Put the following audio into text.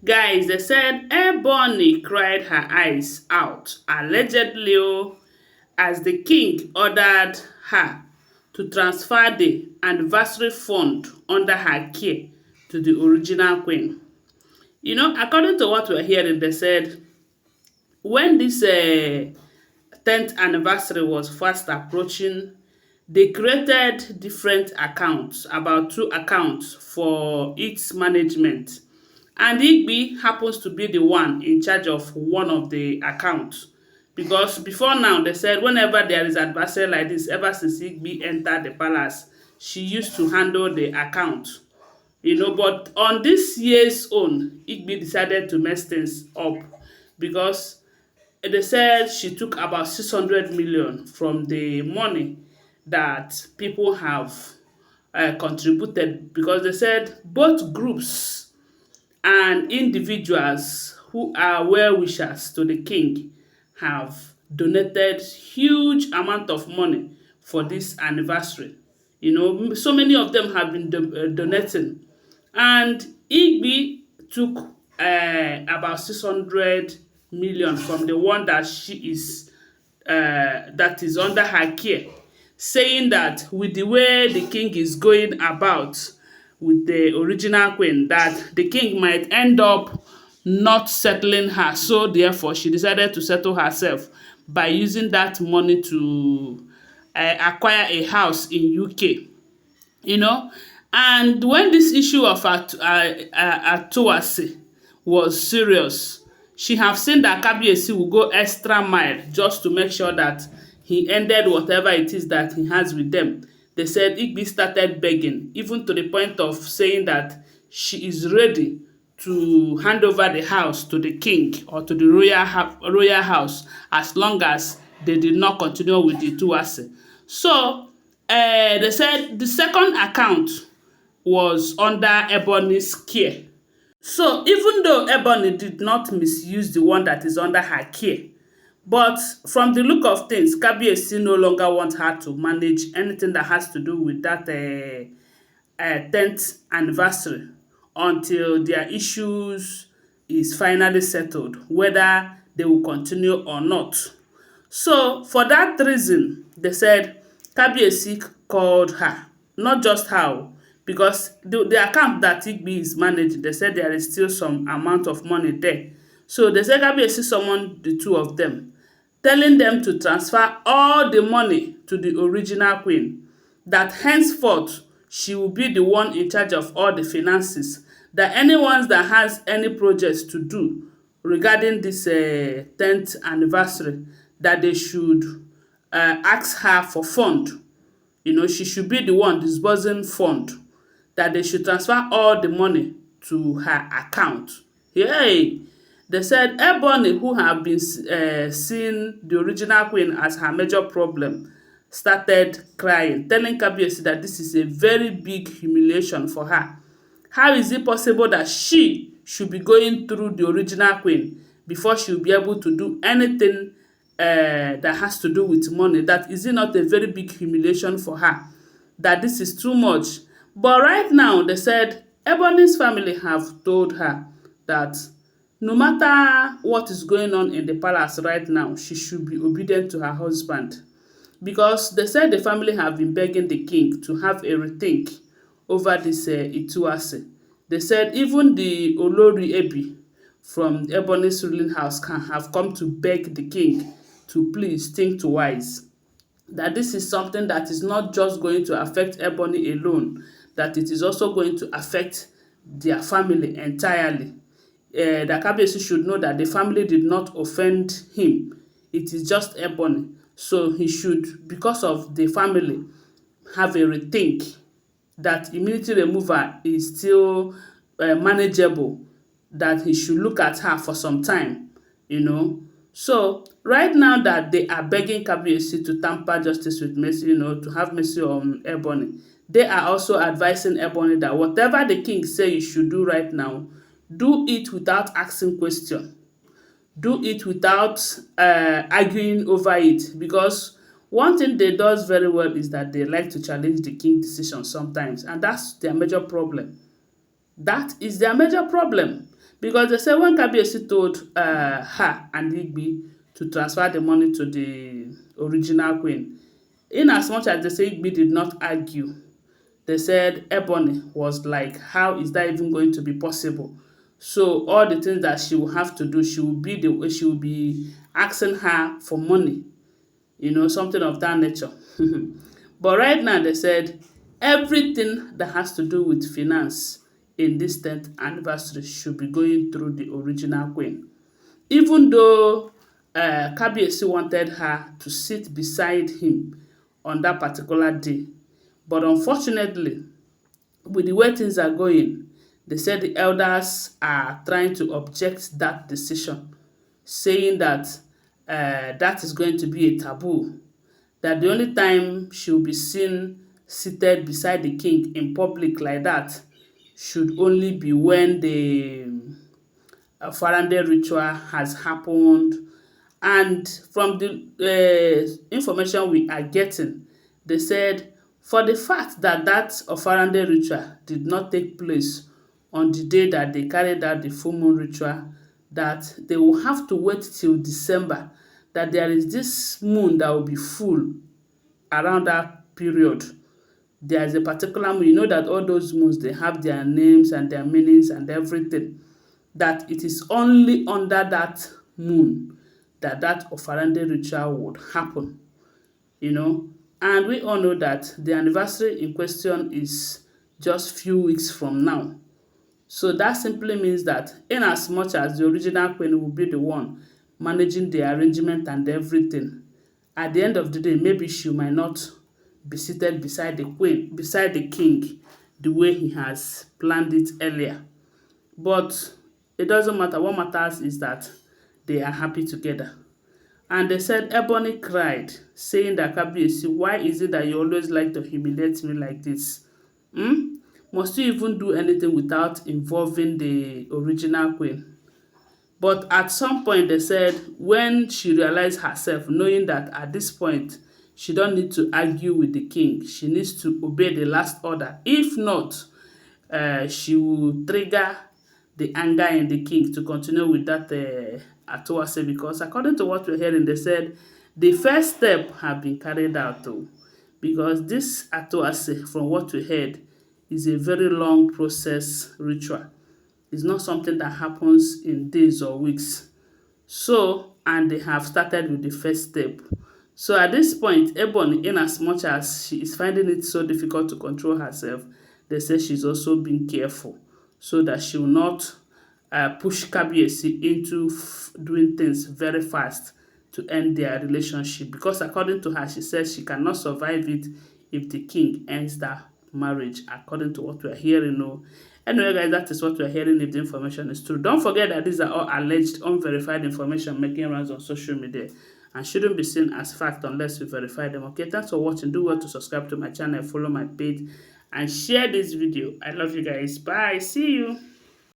Guys, they said Ebony cried her eyes out, allegedly, as the king ordered her to transfer the anniversary fund under her care to the original queen. According to what we're hearing, they said when this 10th anniversary was fast approaching, they created different accounts, about two accounts for its management. And Igby happens to be the one in charge of one of the accounts. Because before now, they said whenever there is adversary like this, ever since Igby entered the palace, she used to handle the account. But on this year's own, Igby decided to mess things up because they said she took about 600 million from the money that people have contributed, because they said both groups and individuals who are well wishers to the king have donated huge amount of money for this anniversary. So many of them have been donating, and Igby took about 600 million from the one that is under her care, saying that with the way the king is going about with the original queen, that the king might end up not settling her. So therefore, she decided to settle herself by using that money to acquire a house in UK. you know. And when this issue of Atuase was serious, she have seen that Kabiyesi will go extra mile just to make sure that he ended whatever it is that he has with them. They said Igbi started begging, even to the point of saying that she is ready to hand over the house to the king or to the royal house, as long as they did not continue with the Tuase. So they said the second account was under Ebony's care. So even though Ebony did not misuse the one that is under her care, but from the look of things, Kabiyesi no longer wants her to manage anything that has to do with that 10th anniversary until their issues is finally settled, whether they will continue or not. So for that reason, they said Kabiyesi called her, not just her, because the account that Igbi is managing, they said there is still some amount of money there. So they said Kabiyesi summoned the two of them, telling them to transfer all the money to the original queen, that henceforth she will be the one in charge of all the finances, that anyone that has any projects to do regarding this 10th anniversary, that they should ask her for fund. She should be the one disbursing fund, that they should transfer all the money to her account. Hey, they said Ebony, who have been seeing the original queen as her major problem, started crying, telling Kabiyesi that this is a very big humiliation for her. How is it possible that she should be going through the original queen before she will be able to do anything that has to do with money? That is it not a very big humiliation for her? That this is too much. But right now, they said Ebony's family have told her that no matter what is going on in the palace right now, she should be obedient to her husband. Because they said the family have been begging the king to have a rethink over this Ituase. They said even the Olori Ebi from Ebony's ruling house can have come to beg the king to please think twice. That this is something that is not just going to affect Ebony alone, that it is also going to affect their family entirely. That Kabiyesi should know that the family did not offend him. It is just Ebony. So he should, because of the family, have a rethink, that immunity removal is still manageable, that he should look at her for some time. So right now that they are begging Kabiyesi to tamper justice with mercy, to have mercy on Ebony, they are also advising Ebony that whatever the king say you should do right now, do it without asking question. Do it without arguing over it, because one thing they does very well is that they like to challenge the king decision sometimes, and that's their major problem. That is their major problem, Because they say when Kabiyesi told her and Igbi to transfer the money to the original queen, in as much as they say Igbi did not argue, they said Ebony was like, how is that even going to be possible? So all the things that she will have to do, she will be asking her for money, something of that nature. But right now they said everything that has to do with finance in this 10th anniversary should be going through the original queen. Even though Kabiyesi wanted her to sit beside him on that particular day. But unfortunately, with the way things are going, they said the elders are trying to object that decision, saying that that is going to be a taboo, that the only time she will be seen seated beside the king in public like that should only be when the Farande ritual has happened. And from the information we are getting, they said for the fact that that Ofarande ritual did not take place on the day that they carried out the full moon ritual, that they will have to wait till December, that there is this moon that will be full around that period. There is a particular moon. You know that all those moons, they have their names and their meanings and everything. That it is only under that moon that that Ofarande ritual would happen, you know. And we all know that the anniversary in question is just few weeks from now. So that simply means that in as much as the original queen will be the one managing the arrangement and everything, at the end of the day, maybe she might not be seated beside the queen, beside the king, the way he has planned it earlier. But it doesn't matter. What matters is that they are happy together. And they said Ebony cried, saying that Kabiyesi, why is it that you always like to humiliate me like this? Hmm? Must you even do anything without involving the original queen? But at some point, they said when she realized herself, knowing that at this point, she don't need to argue with the king. She needs to obey the last order. If not, she will trigger the anger in the king to continue with that Atuase, because according to what we're hearing, they said the first step have been carried out though, because this Atuase, from what we heard, is a very long process ritual. It's not something that happens in days or weeks. So, and they have started with the first step. So at this point, Ebony, in as much as she is finding it so difficult to control herself, they say she's also being careful so that she will not push Kabiyesi into doing things very fast to end their relationship. Because according to her, she says she cannot survive it if the king ends that marriage, according to what we're hearing. No. Anyway, guys, that is what we're hearing if the information is true. Don't forget that these are all alleged, unverified information making rounds on social media and shouldn't be seen as fact unless we verify them. Okay, thanks for watching. Do well to subscribe to my channel, follow my page, and share this video. I love you guys. Bye. See you.